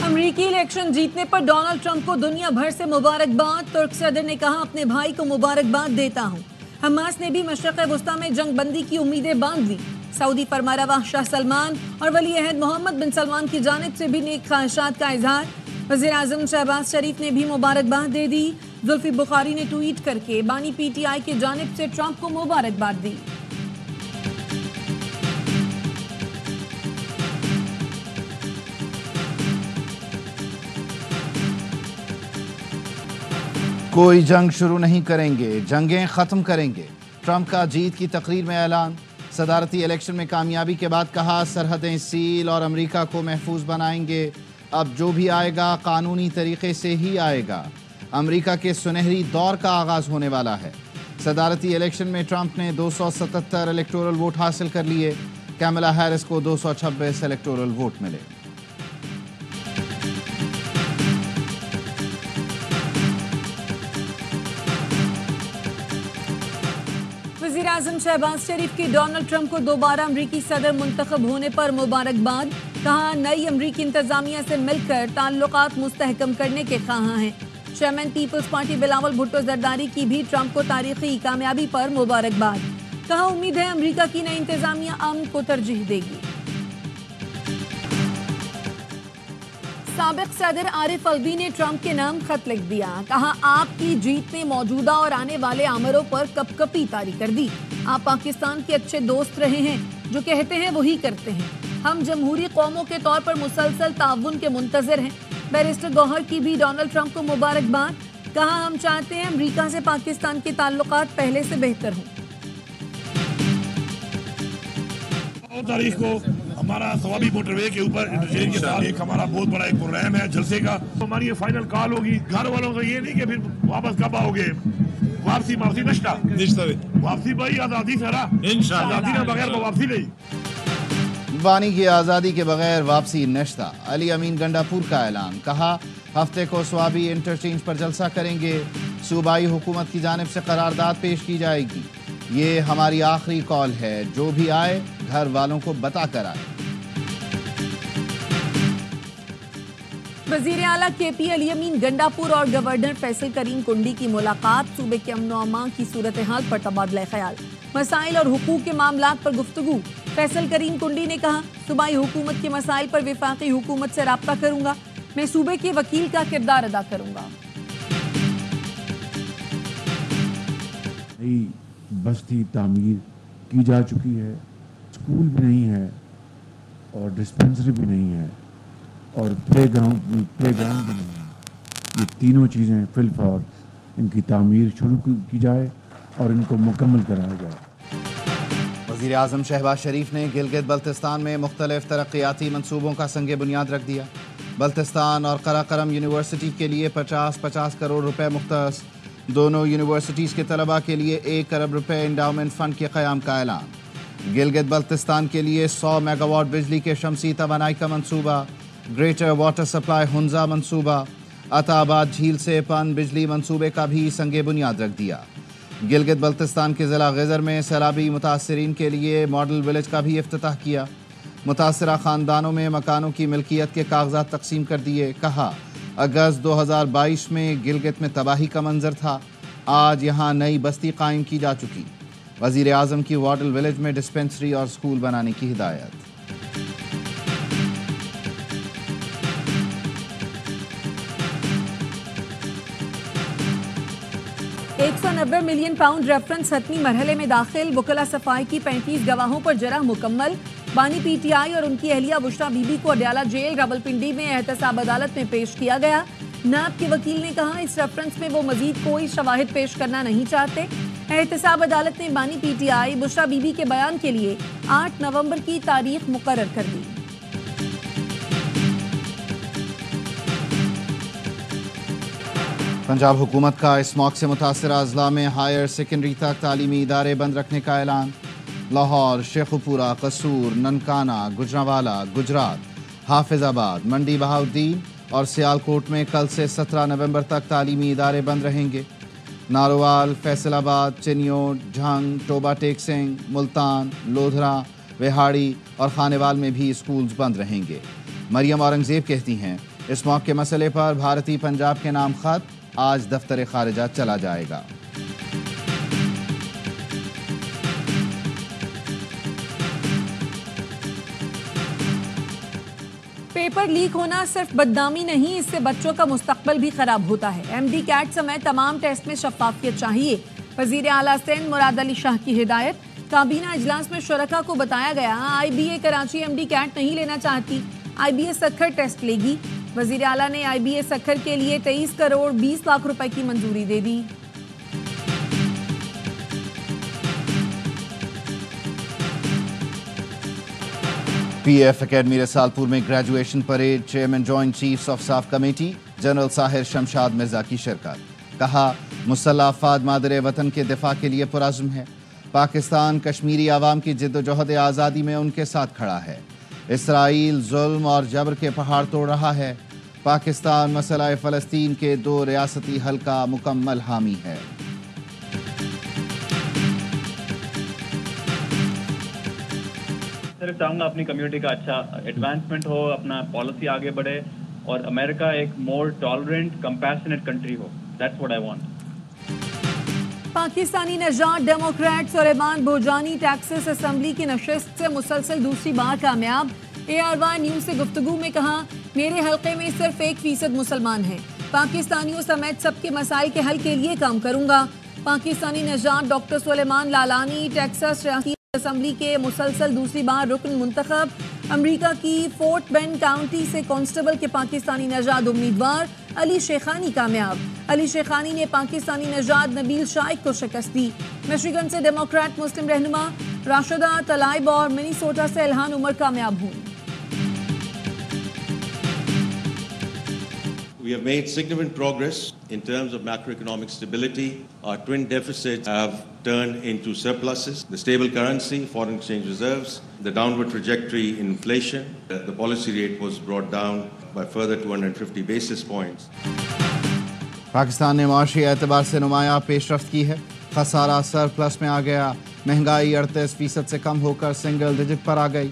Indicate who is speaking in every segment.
Speaker 1: امریکی الیکشن جیتنے پر Donald Trump کو دنیا بھر سے مبارکباد۔ ترک صدر نے کہا اپنے بھائی کو مبارکباد دیتا ہوں۔ حماس نے بھی مشرق وسطیٰ میں جنگ بندی کی امیدیں باندھ لی۔ سعودی فرمانروا شاہ سلمان اور ولی عہد محمد بن سلمان کی جانب سے بھی نیک خواہشات کا اظہار۔ وزیر اعظم شہباز شریف نے بھی مبارکباد دے دی۔ زلفی بخاری نے ٹویٹ کر کے بانی پی ٹی آئی کی جانب سے ٹرمپ کو مبارکباد دی۔
Speaker 2: کوئی جنگ شروع نہیں کریں گے، جنگیں ختم کریں گے، ٹرمپ کا جیت کی تقریر میں اعلان۔ صدارتی الیکشن میں کامیابی کے بعد کہا سرحدیں سیل اور امریکہ کو محفوظ بنائیں گے۔ اب جو بھی آئے گا قانونی طریقے سے ہی آئے گا۔ امریکہ کے سنہری دور کا آغاز ہونے والا ہے۔ صدارتی الیکشن میں ٹرمپ نے 277 الیکٹورل ووٹ حاصل کر لیے، کیملا ہیرس کو 226 الیکٹورل ووٹ ملے۔
Speaker 1: وزیر اعظم شہباز شریف کی ڈونلڈ ٹرمپ کو دوبارہ امریکی صدر منتخب ہونے پر مبارکباد۔ کہا نئی امریکی انتظامیہ سے مل کر تعلقات مستحکم کرنے کے خواہاں ہیں۔ چیئرمین پیپلز پارٹی بلاول بھٹو زرداری کی بھی ٹرمپ کو تاریخی کامیابی پر مبارکباد۔ کہا امید ہے امریکہ کی نئی انتظامیہ امن کو ترجیح دے گی۔ سابق صدر عارف الوی نے ٹرمپ کے نام خط لکھ دیا۔ کہا آپ کی جیت نے موجودہ اور آنے والے آمروں پر کپ کپی طاری کر دی۔ آپ پاکستان کے اچھے دوست رہے ہیں، جو کہتے ہیں وہی کرتے ہیں۔ ہم جمہوری قوموں کے طور پر مسلسل تعاون کے منتظر ہیں۔ بیرسٹر گوہر کی بھی ڈونلڈ ٹرمپ کو مبارکباد۔ کہا ہم چاہتے ہیں امریکہ سے پاکستان کے تعلقات پہلے سے بہتر ہوں۔
Speaker 3: تاریخ کو ہمارا ثوابی موٹر وے کے اوپر انٹرچینج کے ساتھ ایک ہمارا بہت بڑا ایک پروگرام ہے جلسے کا۔ ہماری یہ فائنل کال ہوگی گھر والوں کا، یہ نہیں کہ پھر واپس کب آؤ گے، واپسی نشتہ واپسی بھائی آزادی سے رہا انشاءاللہ، آزادی کے بغیر واپسی نہیں۔
Speaker 2: بانی کی آزادی کے بغیر واپسی نشتہ۔ علی امین گنڈا پور کا اعلان۔ کہا ہفتے کو سوابی انٹرچینج پر جلسہ کریں گے۔ صوبائی حکومت کی جانب سے قرارداد پیش کی جائے گی۔ یہ ہماری آخری کال ہے، جو بھی آئے گھر والوں کو بتا کر آئے۔
Speaker 1: وزیر اعلیٰ کے پی علی امین گنڈا پور اور گورنر فیصل کریم کنڈی کی ملاقات۔ صوبے کے امن و امان کی صورتحال پر تبادلہ خیال، مسائل اور حقوق کے معاملات پر گفتگو۔ فیصل کریم کنڈی نے کہا صوبائی حکومت کے مسائل پر وفاقی حکومت سے رابطہ کروں گا، میں صوبے کے وکیل کا کردار ادا کروں گا۔
Speaker 4: نئی بستی تعمیر کی جا چکی ہے، اسکول بھی نہیں ہے اور ڈسپنسری بھی نہیں ہے اور پلے گراؤنڈ بھی نہیں ہے۔ یہ تینوں چیزیں فی الفور ان کی تعمیر شروع کی جائے اور ان کو مکمل کرایا جائے۔
Speaker 2: وزیر اعظم شہباز شریف نے گلگت بلتستان میں مختلف ترقیاتی منصوبوں کا سنگ بنیاد رکھ دیا۔ بلتستان اور قراقرم یونیورسٹی کے لیے 50 کروڑ روپے مختص۔ دونوں یونیورسٹیز کے طلباء کے لیے 1 ارب روپے انڈاؤمنٹ فنڈ کے قیام کا اعلان۔ گلگت بلتستان کے لیے 100 میگا واٹ بجلی کے شمسی توانائی کا منصوبہ۔ گریٹر واٹر سپلائی ہنزا منصوبہ۔ عطا آباد جھیل سے پن بجلی منصوبے کا بھی سنگ بنیاد رکھ دیا۔ گلگت بلتستان کے ضلع غزر میں سیلابی متاثرین کے لیے ماڈل ولیج کا بھی افتتاح کیا۔ متاثرہ خاندانوں میں مکانوں کی ملکیت کے کاغذات تقسیم کر دیے۔ کہا اگست 2022 میں گلگت میں تباہی کا منظر تھا، آج یہاں نئی بستی قائم کی جا چکی۔ وزیر اعظم کی ماڈل ولیج میں ڈسپنسری اور سکول بنانے کی ہدایت۔
Speaker 1: 190 ملین پاؤنڈ ریفرنس حتمی مرحلے میں داخل۔ وکلا صفائی کی 35 گواہوں پر جرح مکمل۔ بانی پی ٹی آئی اور ان کی اہلیہ بشرا بی بی کو اڈیالہ جیل راولپنڈی میں احتساب عدالت میں پیش کیا گیا۔ نیب کے وکیل نے کہا اس ریفرنس میں وہ مزید کوئی شواہد پیش کرنا نہیں چاہتے۔ احتساب عدالت نے بانی P T I Bushra be be کے بیان کے لیے 8 نومبر کی تاریخ مقرر کر دی۔
Speaker 2: پنجاب حکومت کا اسموگ سے متاثرہ اضلاع میں ہائر سیکنڈری تک تعلیمی ادارے بند رکھنے کا اعلان۔ لاہور، شیخوپورہ، قصور، ننکانہ، گجرانوالہ، گجرات، حافظ آباد، منڈی بہاؤالدین اور سیالکوٹ میں کل سے 17 نومبر تک تعلیمی ادارے بند رہیں گے۔ ناروال، فیصل آباد، چنیوٹ، جھنگ، ٹوبہ ٹیک سنگھ، ملتان، لودھرا، وہاڑی اور خانیوال میں بھی اسکولز بند رہیں گے۔ مریم اورنگزیب کہتی ہیں اس موقع مسئلے پر بھارتی پنجاب کے نام خط آج دفتر خارجہ چلا جائے گا۔
Speaker 1: پیپر لیک ہونا صرف بدنامی نہیں، اس سے بچوں کا مستقبل بھی خراب ہوتا ہے۔ ایم ڈی کیٹ سمیت تمام ٹیسٹ میں شفافیت چاہیے، وزیر اعلیٰ سندھ مراد علی شاہ کی ہدایت۔ کابینہ اجلاس میں شرکاء کو بتایا گیا I B A Karachi M D CAT نہیں لینا چاہتی، I B A Sukkur test لے گی۔ وزیر اعلیٰ نے آئی بی اے سکھر کے لیے 23 کروڑ 20 لاکھ روپے کی منظوری دے دی۔
Speaker 2: پی ایف اکیڈمی رسالپور میں graduation parade, chairman joint chiefs of staff committee general Sahir Shamshad Mirza کی شرکت۔ کہا مسلح افواج مادر وطن کے دفاع کے لیے پرعزم ہے، پاکستان کشمیری عوام کی جد و جہد آزادی میں ان کے ساتھ کھڑا ہے۔ اسرائیل ظلم اور جبر کے پہاڑ توڑ رہا ہے، پاکستان مسئلہ فلسطین کے 2 ریاستی حل کا مکمل حامی ہے۔
Speaker 5: صرف چاہوں گا اپنی کمیونٹی کا اچھا ایڈوانسمنٹ ہو، اپنا پالیسی آگے بڑھے اور امریکہ ایک مور tolerant compassionate country who. That's what I want.
Speaker 1: Pakistani نژاد ڈیموکریٹ سلیمان بھوجانی ٹیکساس اسمبلی کی نشست سے مسلسل دوسری بار کامیاب۔ اے آر وائی نیوز سے گفتگو میں کہا میرے حلقے میں صرف 1% مسلمان ہیں، پاکستانیوں سمیت سب کے مسائل کے حل کے لیے کام کروں گا۔ پاکستانی نژاد ڈاکٹر سلیمان لالانی ٹیکساس ریاستی اسمبلی کے مسلسل دوسری بار رکن منتخب۔ امریکہ کی فورٹ بینڈ کاؤنٹی سے کانسٹیبل کے پاکستانی نژاد امیدوار علی شیخانی کامیاب۔ علی شیخانی نے پاکستانی نژاد نبیل شائق کو شکست دی۔ مشیگن سے ڈیموکریٹ مسلم رہنما راشدہ طلائب اور منیسوٹا سے الہان عمر کامیاب ہوئی۔
Speaker 6: We have made significant progress in terms of macroeconomic stability. Our twin deficits have turned into surpluses. The stable currency, foreign exchange reserves, the downward trajectory in inflation, the policy rate was brought down by further 250 basis points.
Speaker 2: Pakistan نے معاشی اعتبار سے نمایاں پیش رفت کی ہے، خسارہ سرپلس میں آ گیا، مہنگائی 38% سے کم ہو کر سنگل ڈیجٹ پر آ گئی۔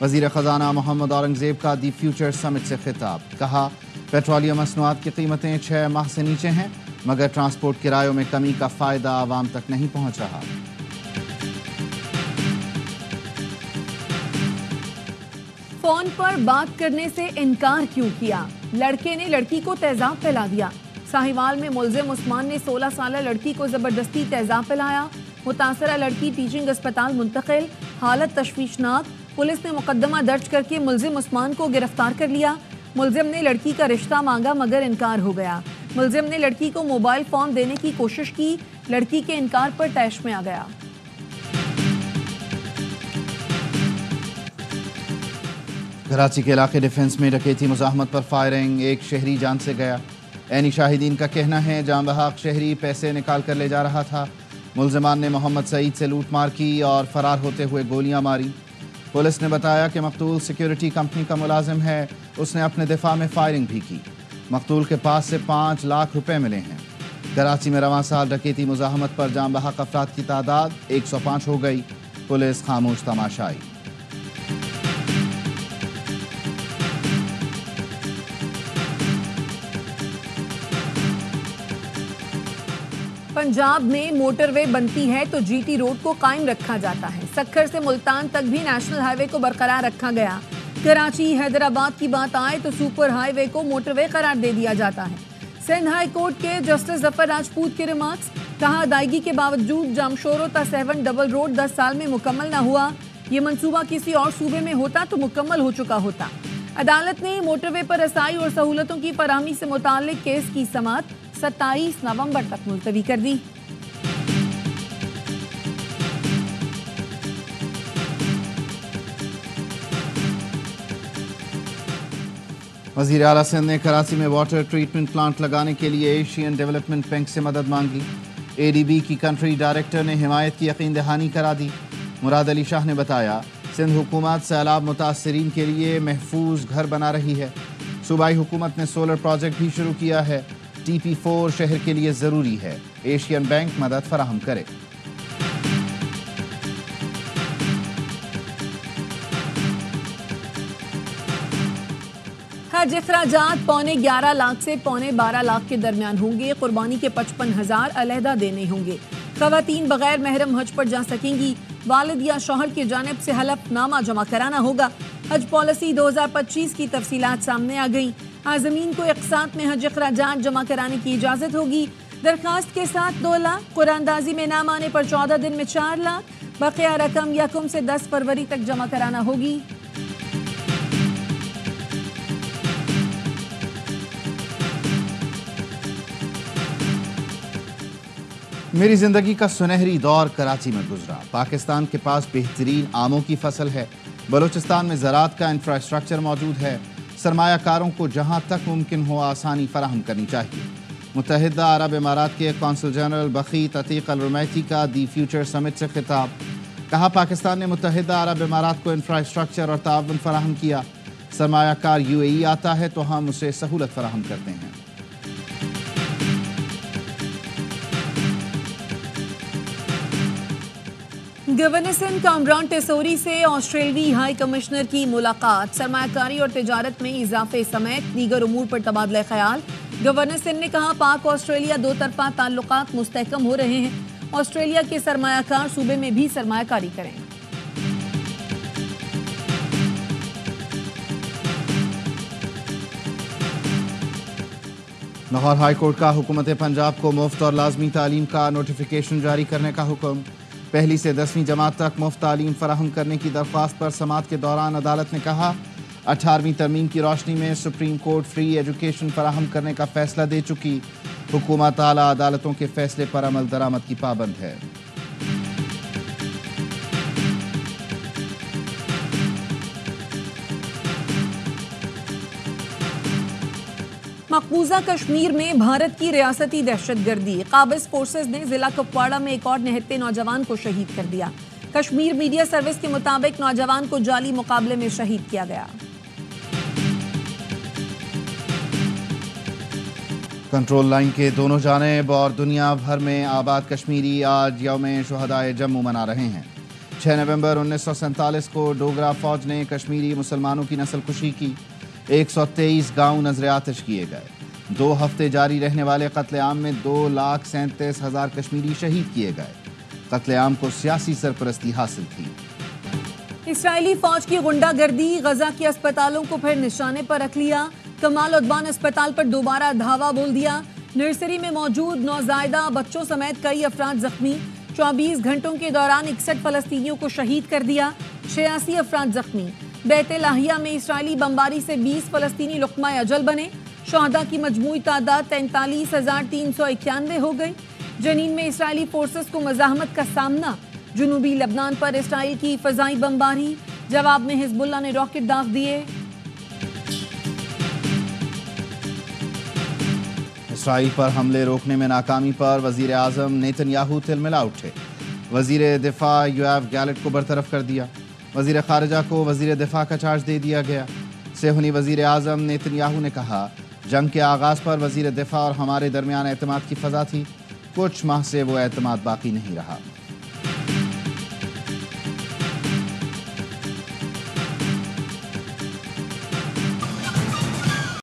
Speaker 2: وزیر خزانہ محمد اورنگزیب کا دی فیوچر سمٹ سے خطاب، کہا پیٹرولیم مصنوعات کی قیمتیں 6 ماہ سے نیچے ہیں، مگر ٹرانسپورٹ کرایوں میں کمی کا فائدہ عوام تک نہیں پہنچ رہا۔
Speaker 1: فون پر بات کرنے سے انکار کیوں کیا؟ لڑکے نے لڑکی کو تیزاب پلا دیا۔ ساہیوال میں ملزم عثمان نے 16 سالہ لڑکی کو زبردستی تیزاب پلایا۔ متاثرہ لڑکی ٹیچنگ اسپتال منتقل، حالت تشویشناک۔ پولیس نے مقدمہ درج کر کے ملزم عثمان کو گرفتار کر لیا۔ ملزم نے لڑکی کا رشتہ مانگا مگر انکار ہو گیا۔ ملزم نے لڑکی کو موبائل فون دینے کی کوشش کی، لڑکی کے انکار پر طیش میں آ گیا۔
Speaker 2: کراچی کے علاقے ڈیفنس میں ڈکیتی مزاحمت پر فائرنگ، ایک شہری جان سے گیا۔ عینی شاہدین کا کہنا ہے جان بحق شہری پیسے نکال کر لے جا رہا تھا۔ ملزمان نے محمد سعید سے لوٹ مار کی اور فرار ہوتے ہوئے گولیاں ماری۔ پولیس نے بتایا کہ مقتول سیکیورٹی کمپنی کا ملازم ہے، اس نے اپنے دفاع میں فائرنگ بھی کی۔ مقتول کے پاس سے 5 لاکھ روپے ملے ہیں۔ کراچی میں رواں سال ڈکیتی مزاحمت پر جان بحق افراد کی تعداد 105 ہو گئی، پولیس خاموش تماشائی۔
Speaker 1: پنجاب میں موٹر وے بنتی ہے تو جی ٹی روڈ کو قائم رکھا جاتا ہے۔ سکھر سے ملتان تک بھی نیشنل ہائی وے کو برقرار رکھا گیا۔ کراچی حیدرآباد کی بات آئے تو سپر ہائی وے کو موٹر وے قرار دے دیا جاتا ہے۔ سندھ ہائی کورٹ کے جسٹس ظفر راجپوت کے ریمارکس، کہا ادائیگی کے باوجود جامشورو تا 7 ڈبل روڈ 10 سال میں مکمل نہ ہوا، یہ منصوبہ کسی اور صوبے میں ہوتا تو مکمل ہو چکا ہوتا۔ عدالت نے موٹر وے پر رسائی اور سہولتوں کی فراہمی سے متعلق کیس کی سماعت 27 نومبر تک ملتوی کر دی۔
Speaker 2: وزیر اعلیٰ سندھ نے کراچی میں واٹر ٹریٹمنٹ پلانٹ لگانے کے لیے ایشین ڈیولپمنٹ بینک سے مدد مانگی۔ اے ڈی بی کی کنٹری ڈائریکٹر نے حمایت کی یقین دہانی کرا دی۔ مراد علی شاہ نے بتایا سندھ حکومت سیلاب متاثرین کے لیے محفوظ گھر بنا رہی ہے۔ صوبائی حکومت نے سولر پروجیکٹ بھی شروع کیا ہے۔ ٹی پی 4 شہر کے لیے ضروری ہے، ایشین بینک مدد فراہم کرے۔
Speaker 1: حج اخراجات 11.25 لاکھ سے 12.25 لاکھ کے درمیان ہوں گے. قربانی کے 55,000 علیحدہ دینے ہوں گے. خواتین بغیر محرم حج پر جا سکیں گی. والد یا شوہر کی جانب سے حلف نامہ جمع کرانا ہوگا. حج پالیسی 2025 کی تفصیلات سامنے آ گئیں. عازمین کو اقساط میں حج اخراجات جمع کرانے کی اجازت ہوگی. درخواست کے ساتھ 2 لاکھ، قرآن دازی میں نام آنے پر 14 دن میں 4 لاکھ، بقیہ رقم 1 سے 10 فروری تک جمع کرانا ہوگی.
Speaker 2: میری زندگی کا سنہری دور کراچی میں گزرا. پاکستان کے پاس بہترین آموں کی فصل ہے. بلوچستان میں زراعت کا انفراسٹرکچر موجود ہے. سرمایہ کاروں کو جہاں تک ممکن ہو آسانی فراہم کرنی چاہیے. متحدہ عرب امارات کے قونصل جنرل بخیت عتیق الرمیتی کا دی فیوچر سمٹ سے خطاب. کہا پاکستان نے متحدہ عرب امارات کو انفراسٹرکچر اور تعاون فراہم کیا. سرمایہ کار UAE آتا ہے تو ہم اسے سہولت فراہم کرتے ہیں.
Speaker 1: گورنر سندھ کامران ٹیسوری سے آسٹریلوی ہائی کمشنر کی ملاقات. سرمایہ کاری اور تجارت میں اضافے سمیت دیگر امور پر تبادلہ خیال. گورنر سندھ نے کہا پاک آسٹریلیا 2 طرفہ تعلقات مستحکم ہو رہے ہیں. آسٹریلیا کے سرمایہ کار صوبے میں بھی سرمایہ کاری کریں.
Speaker 2: لاہور ہائی کورٹ کا حکومت پنجاب کو مفت اور لازمی تعلیم کا نوٹیفیکیشن جاری کرنے کا حکم. 1 سے 10ویں جماعت تک مفت تعلیم فراہم کرنے کی درخواست پر سماعت کے دوران عدالت نے کہا 18ویں ترمیم کی روشنی میں سپریم کورٹ فری ایجوکیشن فراہم کرنے کا فیصلہ دے چکی. حکومت اعلیٰ عدالتوں کے فیصلے پر عمل درآمد کی پابند ہے.
Speaker 1: مقبوضہ کشمیر میں بھارت کی ریاستی دہشت گردی. قابض فورسز نے ضلع کپواڑہ میں ایک اور نہتے نوجوان کو شہید کر دیا. کشمیر میڈیا سروس کے مطابق نوجوان کو جعلی مقابلے میں شہید کیا گیا.
Speaker 2: کنٹرول لائن کے دونوں جانب اور دنیا بھر میں آباد کشمیری آج یوم شہدائے جموں منا رہے ہیں. 6 نومبر 1947 کو ڈوگرا فوج نے کشمیری مسلمانوں کی نسل کشی کی. 123 گاؤں نظر آتش کیے گئے. 2 ہفتے جاری رہنے والے قتل عام میں 2,37,000 کشمیری شہید کیے گئے. قتل عام کو سیاسی سرپرستی حاصل تھی.
Speaker 1: اسرائیلی فوج کی غنڈہ گردی. غزہ کے اسپتالوں کو پھر نشانے پر رکھ لیا. کمال عدوان اسپتال پر دوبارہ دھاوا بول دیا. نرسری میں موجود نوزائیدہ بچوں سمیت کئی افراد زخمی. 24 گھنٹوں کے دوران 61 فلسطینیوں کو شہید کر دیا. 86 افراد زخمی. بیت لاہیہ میں اسرائیلی بمباری سے 20 فلسطینی لقمہ اجل بنے. شہداء کی مجموعی تعداد 43,391 ہو گئی. جنین میں اسرائیلی فورسز کو مزاحمت کا سامنا. جنوبی لبنان پر اسرائیل کی فضائی بمباری. جواب میں حزب اللہ نے راکٹ داغ دیے.
Speaker 2: اسرائیل پر حملے روکنے میں ناکامی پر وزیر اعظم نیتن یاہو تلملا اٹھے. وزیر دفاع یوآف گیلٹ کو برطرف کر دیا. وزیر خارجہ کو وزیر دفاع کا چارج دے دیا گیا. صہیونی وزیر اعظم نیتن یاہو نے کہا جنگ کے آغاز پر وزیر دفاع اور ہمارے درمیان اعتماد کی فضا تھی. کچھ ماہ سے وہ اعتماد باقی نہیں رہا.